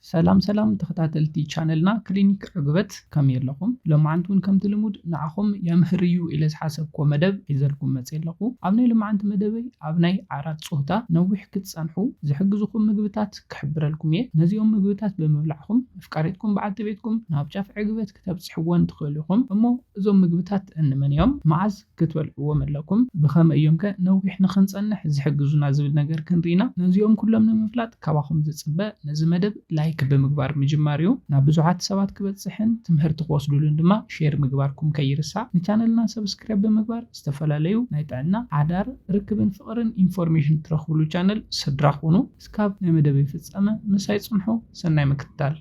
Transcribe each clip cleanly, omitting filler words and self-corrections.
ሰላም ተኸታተልቲ ቻነልና ክሊኒክ ዕግበት ከም የለኹም ለማዓንቱን ከም ትልሙድ ንዓኹም የምህርዩ ኢለ ዝሓሰብኮ መደብ ሒዘልኩም መፅእ ኣለኹ። ኣብ ናይ ልምዓንቲ መደበይ ኣብ ናይ ዓራት ፆህታ ነዊሕ ክትፀንሑ ዝሕግዙኩም ምግብታት ክሕብረልኩም እየ። ነዚኦም ምግብታት ብምብላዕኹም ኣፍቃሪትኩም በዓልቲ ቤትኩም ናብ ጫፍ ዕግበት ክተብፅሕዎን ትኽእሉ ኢኹም እሞ እዞም ምግብታት እንመን እዮም? መዓዝ ክትበልዕዎም ኣለኩም? ብኸመይ እዮም ከ ነዊሕ ንኽንፀንሕ ዝሕግዙና ዝብል ነገር ክንሪና ነዚኦም ኩሎም ንምፍላጥ ካባኹም ዝፅበእ ነዚ መደብ ላይክ ብምግባር ምጅማርዩ ናብ ብዙሓት ሰባት ክበፅሕን ትምህርቲ ክወስዱሉን ድማ ሼር ምግባርኩም ከይርሳዕ። ንቻነልና ሰብስክራይብ ብምግባር ዝተፈላለዩ ናይ ጥዕና ሓዳር ርክብን ፍቅርን ኢንፎርሜሽን ትረኽብሉ ቻነል ስድራ ሁኑ። እስካብ ናይ መደበይ ፍፃመ ምሳይ ፅንሑ ሰናይ ምክትታል።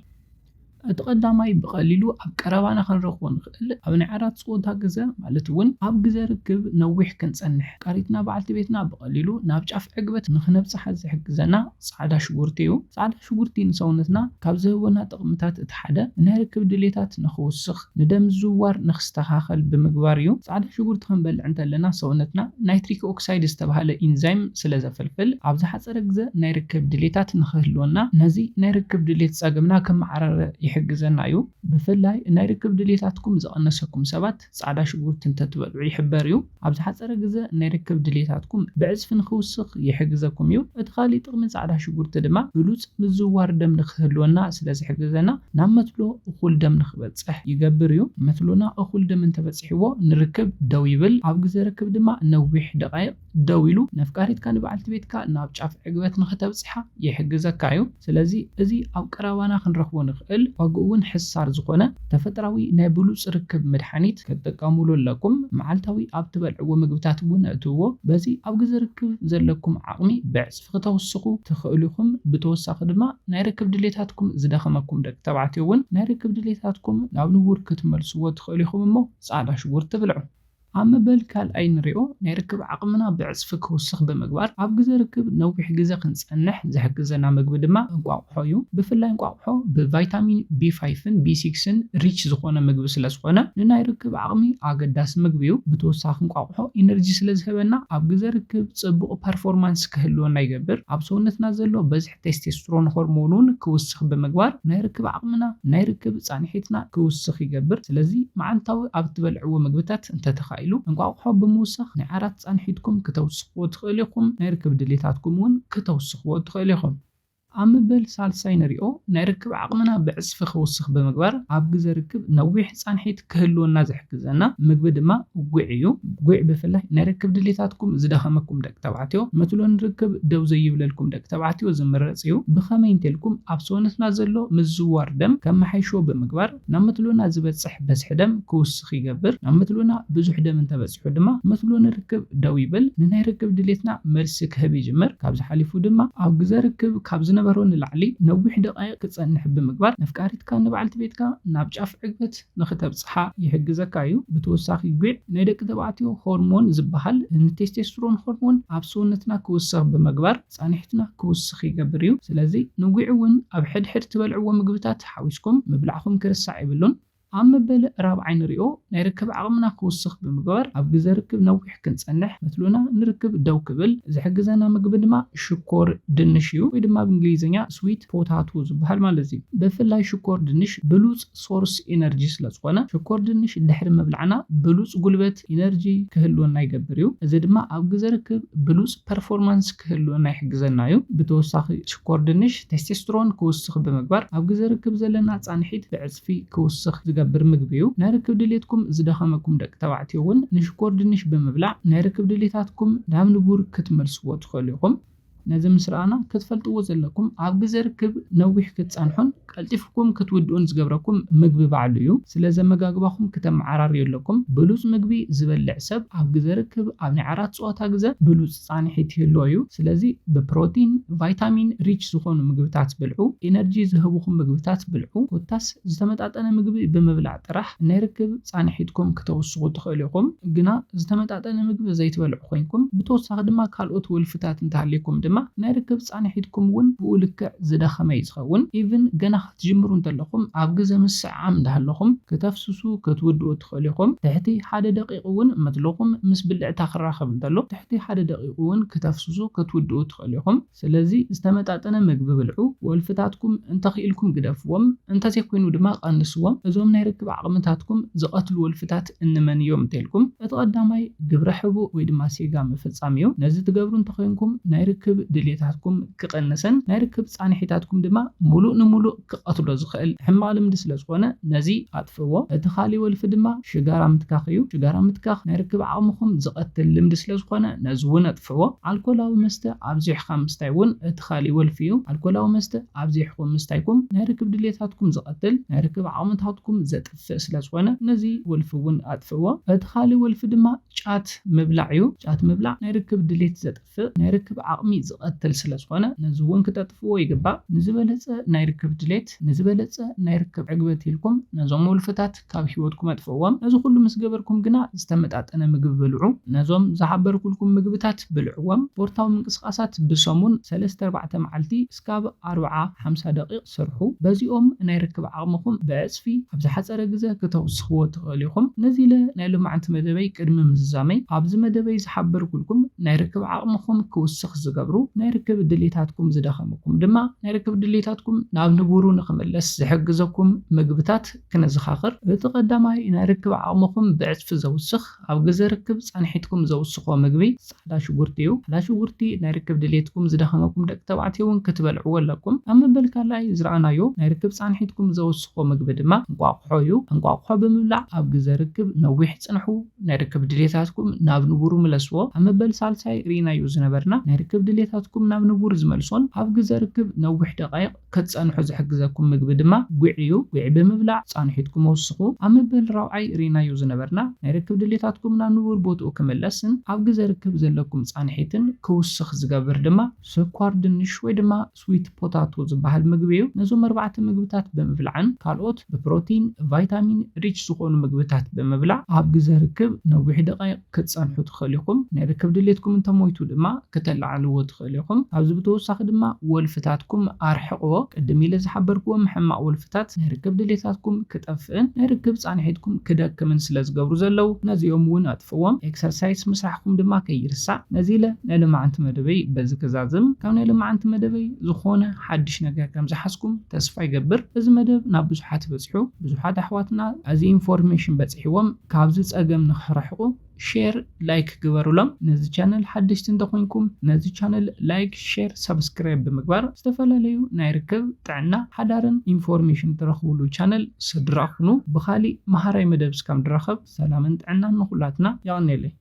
እቲ ቀዳማይ ብቐሊሉ ኣብ ቀረባና ክንረኽቦ ንኽእል ኣብ ናይ ዓራት ፀወታ ግዜ ማለት እውን ኣብ ግዜ ርክብ ነዊሕ ክንፀንሕ ቃሪትና በዓልቲ ቤትና ብቐሊሉ ናብ ጫፍ ዕግበት ንኽነብፅሓ ዝሕግዘና ፃዕዳ ሽጉርቲ እዩ። ፃዕዳ ሽጉርቲ ንሰውነትና ካብ ዝህቦና ጥቕምታት እቲ ሓደ ናይ ርክብ ድሌታት ንኽውስኽ ንደም ዝውዋር ንኽስተኻኸል ብምግባር እዩ። ፃዕዳ ሽጉርቲ ክንበልዕ እንተለና ሰውነትና ናይትሪክ ኦክሳይድ ዝተባሃለ ኢንዛይም ስለ ዘፈልፍል ኣብ ዝሓፀረ ግዜ ናይ ርክብ ድሌታት ንኽህልወና ነዚ ናይ ርክብ ድሌት ፀገምና ከመዓራረ ይሕግዘና እዩ። ብፍላይ ናይ ርክብ ድሌታትኩም ዝቐነሰኩም ሰባት ፃዕዳ ሽጉርቲ እንተትበልዑ ይሕበር እዩ። ኣብ ዝሓፀረ ግዜ ናይ ርክብ ድሌታትኩም ብዕፅፊ ንኽውስኽ ይሕግዘኩም እዩ። እቲ ካሊእ ጥቕሚ ፃዕዳ ሽጉርቲ ድማ ብሉፅ ምዝውዋር ደም ንኽህልወና ስለ ዝሕግዘና ናብ መትሎ እኹል ደም ንኽበፅሕ ይገብር እዩ። መትሎና እኹል ደም እንተበፂሕዎ ንርክብ ደው ይብል። ኣብ ግዜ ርክብ ድማ ነዊሕ ደቃይቕ ደው ኢሉ ነፍቃሪትካ ንበዓልቲ ቤትካ ናብ ጫፍ ዕግበት ንኽተብፅሓ ይሕግዘካ እዩ። ስለዚ እዚ ኣብ ቀረባና ክንረኽቦ ንኽእል ዋግኡ እውን ሕሳር ዝኾነ ተፈጥራዊ ናይ ብሉፅ ርክብ መድሓኒት ክትጥቀሙሉ ኣለኩም። መዓልታዊ ኣብ ትበልዕዎ ምግብታት እውን እትዎ በዚ ኣብ ግዜ ርክብ ዘለኩም ዓቕሚ ብዕፅፊ ክተውስኹ ትኽእሉ ኢኹም። ብተወሳኺ ድማ ናይ ርክብ ድሌታትኩም ዝደኸመኩም ደቂ ተባዕትዮ እውን ናይ ርክብ ድሌታትኩም ናብ ንቡር ክትመልስዎ ትኽእሉ ኢኹም እሞ ፃዕዳ ሽጉርቲ ብልዑ። ኣብ መበል ካልኣይ ንሪኦ ናይ ርክብ ዓቕምና ብዕፅፊ ክውስኽ ብምግባር ኣብ ግዜ ርክብ ነዊሕ ግዜ ክንፀንሕ ዝሕግዘና ምግቢ ድማ እንቋቑሖ እዩ። ብፍላይ እንቋቑሖ ብቫይታሚን B5ን B6ን ሪች ዝኾነ ምግቢ ስለ ዝኾነ ንናይ ርክብ ዓቕሚ ኣገዳሲ ምግቢ እዩ። ብተወሳኺ እንቋቑሖ ኢነርጂ ስለ ዝህበና ኣብ ግዜ ርክብ ፅቡቕ ፐርፎርማንስ ክህልወና ይገብር። ኣብ ሰውነትና ዘሎ በዝሒ ቴስቴስትሮን ሆርሞን እውን ክውስኽ ብምግባር ናይ ርክብ ዓቕምና ናይ ርክብ ፃንሒትና ክውስኽ ይገብር። ስለዚ መዓልታዊ ኣብ ትበልዕዎ ምግብታት እንተተኻኢሉ እንቋቑሖ ብምውሳኽ ናይ ዓራት ፃንሒትኩም ክተውስኽዎ ትኽእሉ ኢኹም። ናይ ርክብ ድሌታትኩም እውን ክተውስኽዎ ትኽእሉ ኢኹም። ኣብ መበል ሳልሳይ ንሪኦ ናይ ርክብ ዓቕምና ብዕፅፊ ክውስኽ ብምግባር ኣብ ግዜ ርክብ ነዊሕ ፃንሒት ክህልወና ዝሕግዘና ምግቢ ድማ ጉዕ እዩ። ጉዕ ብፍላይ ናይ ርክብ ድሌታትኩም ዝደኸመኩም ደቂ ተባዕትዮ መትሎ ንርክብ ደው ዘይብለልኩም ደቂ ተባዕትዮ ዝምረፅ እዩ። ብኸመይ እንተልኩም ኣብ ሰውነትና ዘሎ ምዝውዋር ደም ከመሓይሾ ብምግባር ናብ መትሎና ዝበፅሕ በዝሒ ደም ክውስኽ ይገብር። ናብ መትሎና ብዙሕ ደም እንተበፂሑ ድማ መትሎ ንርክብ ደው ይብል፣ ንናይ ርክብ ድሌትና መልሲ ክህብ ይጅምር። ካብዚ ሓሊፉ ድማ ኣብ ግዜ ርክብ ካብ ዝነበሮ ንላዕሊ ነዊሕ ደቃይቕ ክፀንሕ ብምግባር ነፍቃሪትካ ንበዓልቲ ቤትካ ናብ ጫፍ ዕግበት ንኽተብፅሓ ይሕግዘካ እዩ። ብተወሳኺ ጉዕ ናይ ደቂ ተባዕትዮ ሆርሞን ዝበሃል ንቴስቴስትሮን ሆርሞን ኣብ ሰውነትና ክውስኽ ብምግባር ፃንሒትና ክውስኽ ይገብር እዩ። ስለዚ ንጉዕ እውን ኣብ ሕድሕድ ትበልዕዎ ምግብታት ሓዊስኩም ምብላዕኹም ክርሳዕ ይብሉን። ኣብ መበል ራብዓይ ንሪኦ ናይ ርክብ ዓቕምና ክውስኽ ብምግባር ኣብ ግዜ ርክብ ነዊሕ ክንፀንሕ መትሎና ንርክብ ደው ክብል ዝሕግዘና ምግቢ ድማ ሽኮር ድንሽ እዩ፣ ወይ ድማ ብእንግሊዝኛ ስዊት ፖታቶ ዝበሃል ማለት እዩ። ብፍላይ ሽኮር ድንሽ ብሉፅ ሶርስ ኢነርጂ ስለ ዝኾነ ሽኮር ድንሽ ድሕሪ ምብላዕና ብሉፅ ጉልበት ኢነርጂ ክህልወና ይገብር እዩ። እዚ ድማ ኣብ ግዜ ርክብ ብሉፅ ፐርፎርማንስ ክህልወና ይሕግዘና እዩ። ብተወሳኺ ሽኮር ድንሽ ቴስቴስትሮን ክውስኽ ብምግባር ኣብ ግዜ ርክብ ዘለና ፃንሒት ብዕፅፊ ክውስኽ ዝገብር ምግቢ እዩ። ናይ ርክብ ድሌትኩም ዝደኸመኩም ደቂ ተባዕትዮ እውን ንሽኮር ድንሽ ብምብላዕ ናይ ርክብ ድሌታትኩም ናብ ንቡር ክትመልስዎ ትኽእሉ ኢኹም። ነዚ ምስ ረኣና ክትፈልጥዎ ዘለኩም ኣብ ግዜ ርክብ ነዊሕ ክትፀንሑን ቀልጢፍኩም ክትውድኡን ዝገብረኩም ምግቢ ባዕሉ እዩ። ስለ ዘመጋግባኹም ክተመዓራርዩ ኣለኩም። ብሉፅ ምግቢ ዝበልዕ ሰብ ኣብ ግዜ ርክብ ኣብ ናይ ዓራት ፀወታ ግዜ ብሉፅ ፃንሒት ይህልዎ እዩ። ስለዚ ብፕሮቲን ቫይታሚን ሪች ዝኾኑ ምግብታት ብልዑ፣ ኢነርጂ ዝህቡኹም ምግብታት ብልዑ። ኮታስ ዝተመጣጠነ ምግቢ ብምብላዕ ጥራሕ ናይ ርክብ ፃንሒትኩም ክተውስኹ ትኽእሉ ኢኹም። ግና ዝተመጣጠነ ምግቢ ዘይትበልዑ ኮይንኩም ብተወሳኺ ድማ ካልኦት ውልፍታት እንተሃልይኩም ድማ ድማ ናይ ርክብ ጻንሒትኩም እውን ብኡልክዕ ዝደኸመ ይዝኸውን ኢቭን ገና ክትጅምሩ እንተለኹም ኣብ ግዜ ምስዓም እንዳሃለኹም ከተፍስሱ ክትውድኡ ትኽእሉ ኢኹም ትሕቲ 1 ደቂቕ እውን መትለኹም ምስ ብልዕታ ክራኸብ እንተሎ ትሕቲ 1 ደቂቕ እውን ከተፍስሱ ክትውድኡ ትኽእሉ ኢኹም ስለዚ ዝተመጣጠነ ምግቢ ብልዑ ወልፍታትኩም እንተኽኢልኩም ግደፍዎም እንተዘይኮይኑ ድማ ቀንስዎም እዞም ናይ ርክብ ዓቕምታትኩም ዝቐትሉ ወልፍታት እንመን እዮም እንተልኩም እቲ ቀዳማይ ግብረ ሕቡእ ወይ ድማ ሴጋ ምፍጻም እዩ ነዚ ትገብሩ እንተኮይንኩም ናይ ርክብ ድሌታትኩም ክቐንሰን ናይ ርክብ ጻንሒታትኩም ድማ ሙሉእ ንሙሉእ ክቐትሎ ዝኽእል ሕማቕ ልምዲ ስለ ዝኾነ ነዚ ኣጥፍዎ እቲ ካሊእ ወልፊ ድማ ሽጋራ ምትካኽ እዩ ሽጋራ ምትካኽ ናይ ርክብ ዓቕምኩም ዝቐትል ልምዲ ስለ ዝኾነ ነዚ እውን ኣጥፍዎ ኣልኮላዊ መስተ ኣብዚሕካ ምስታይ እውን እቲ ካሊእ ወልፊ እዩ ኣልኮላዊ መስተ ኣብዚሕኩም ምስታይኩም ናይ ርክብ ድሌታትኩም ዝቐትል ናይ ርክብ ዓቕምታትኩም ዘጥፍእ ስለ ዝኾነ ነዚ ወልፊ እውን ኣጥፍዎ እቲ ካሊእ ወልፊ ድማ ጫት ምብላዕ እዩ ጫት ምብላዕ ናይ ርክብ ድሌት ዘጥፍእ ናይ ርክብ ዓቕሚ ዝቐትል ስለ ዝኾነ ነዚ እውን ክተጥፍዎ ይግባእ ንዝበለፀ ናይ ርክብ ድሌት ንዝበለፀ ናይ ርክብ ዕግበት ኢልኩም ነዞም ወልፍታት ካብ ሂወትኩም ኣጥፍዎም እዚ ኩሉ ምስ ገበርኩም ግና ዝተመጣጠነ ምግቢ ብልዑ ነዞም ዝሓበርኩልኩም ምግብታት ብልዕዎም ስፖርታዊ ምንቅስቃሳት ብሰሙን 3-4 መዓልቲ እስካብ 40-50 ደቂቕ ስርሑ በዚኦም ናይ ርክብ ዓቕምኩም ብዕፅፊ ኣብ ዝሓፀረ ግዜ ከተውስኽዎ ትኽእሉ ኢኹም ነዚ ኢለ ናይ ሎማዓንቲ መደበይ ቅድሚ ምዝዛመይ ኣብዚ መደበይ ዝሓበርኩልኩም ናይ ርክብ ዓቕምኩም ክውስኽ ዝገብሩ ናይ ርክብ ድሌታትኩም ዝደኸመኩም ድማ ናይ ርክብ ድሌታትኩም ናብ ንቡሩ ንኽምለስ ዝሕግዘኩም ምግብታት ክነዘኻኽር እቲ ቀዳማይ ናይ ርክብ ዓቕምኩም ብዕፅፊ ዘውስኽ ኣብ ግዜ ርክብ ጻንሒትኩም ዘውስኾ ምግቢ ጻዕዳ ሽጉርቲ እዩ ጻዕዳ ሽጉርቲ ናይ ርክብ ድሌትኩም ዝደኸመኩም ደቂ ተባዕትዮ እውን ክትበልዕዎ ኣለኩም ኣብ መበል ካልኣይ ዝረኣናዮ ናይ ርክብ ጻንሒትኩም ዘውስኾ ምግቢ ድማ እንቋቑሖ እዩ እንቋቑሖ ብምብላዕ ኣብ ግዜ ርክብ ነዊሕ ጽንሑ ናይ ርክብ ድሌታትኩም ናብ ንቡሩ መለስዎ ኣብ መበል ሳልሳይ ሪናዮ ዝነበርና ናይ ርክብ ድሌታትኩም ናብ ንቡር ዝመልሶን ኣብ ግዜ ርክብ ነዊሕ ደቃይቕ ክትጸንሑ ዝሕግዘኩም ምግቢ ድማ ጉዕ እዩ ጉዕ ብምብላዕ ጻንሒትኩም ወስኹ ኣብ መበል ራብዓይ ሪናዮ ዝነበርና ናይ ርክብ ድሌታትኩም ናብ ንቡር ቦትኡ ክምለስን ኣብ ግዜ ርክብ ዘለኩም ጻንሒትን ክውስኽ ዝገብር ድማ ስኳር ድንሽ ወይ ድማ ስዊት ፖታቶ ዝበሃል ምግቢ እዩ ነዞም 4 ምግብታት ብምብላዕን ካልኦት ብፕሮቲን ቫይታሚን ሪች ዝኾኑ ምግብታት ብምብላዕ ኣብ ግዜ ርክብ ነዊሕ ደቃይቕ ክትጸንሑ ትኽእሉ ኢኹም ናይ ርክብ ድሌትኩም እንተሞይቱ ድማ ከተላዕልዎ ትኽእሉ ኢኹም ኣብዚ ብተወሳኺ ድማ ወልፍታትኩም ኣርሕቕዎ ቅድም ኢለ ዝሓበርክዎም ሕማቕ ወልፍታት ናይ ርክብ ድሌታትኩም ክጠፍእን ናይ ርክብ ጻንሒትኩም ክደክምን ስለ ዝገብሩ ዘለው ነዚኦም እውን ኣጥፍዎም ኤክሰርሳይዝ ምስራሕኩም ድማ ከይርሳዕ ነዚ ኢለ ናይ ሎማዓንቲ መደበይ በዚ ክዛዝም ካብ ናይ ሎማዓንቲ መደበይ ዝኾነ ሓድሽ ነገር ከም ዝሓስኩም ተስፋ ይገብር እዚ መደብ ናብ ብዙሓት በፂሑ ብዙሓት ኣሕዋትና እዚ ኢንፎርሜሽን በፂሕዎም ካብዚ ፀገም ንኽረሕቑ ሼር ላይክ ግበሩሎም ነዚ ቻነል ሓድሽቲ እንተኮይንኩም ነዚ ቻነል ላይክ ሼር ሰብስክራይብ ብምግባር ዝተፈላለዩ ናይ ርክብ ጥዕና ሓዳርን ኢንፎርሜሽን ትረኽብሉ ቻነል ስድራ ኩኑ ብኻሊእ ማሃራይ መደብ እስካብ ንራኸብ ሰላምን ጥዕናን ንኹላትና ይቕኒለይ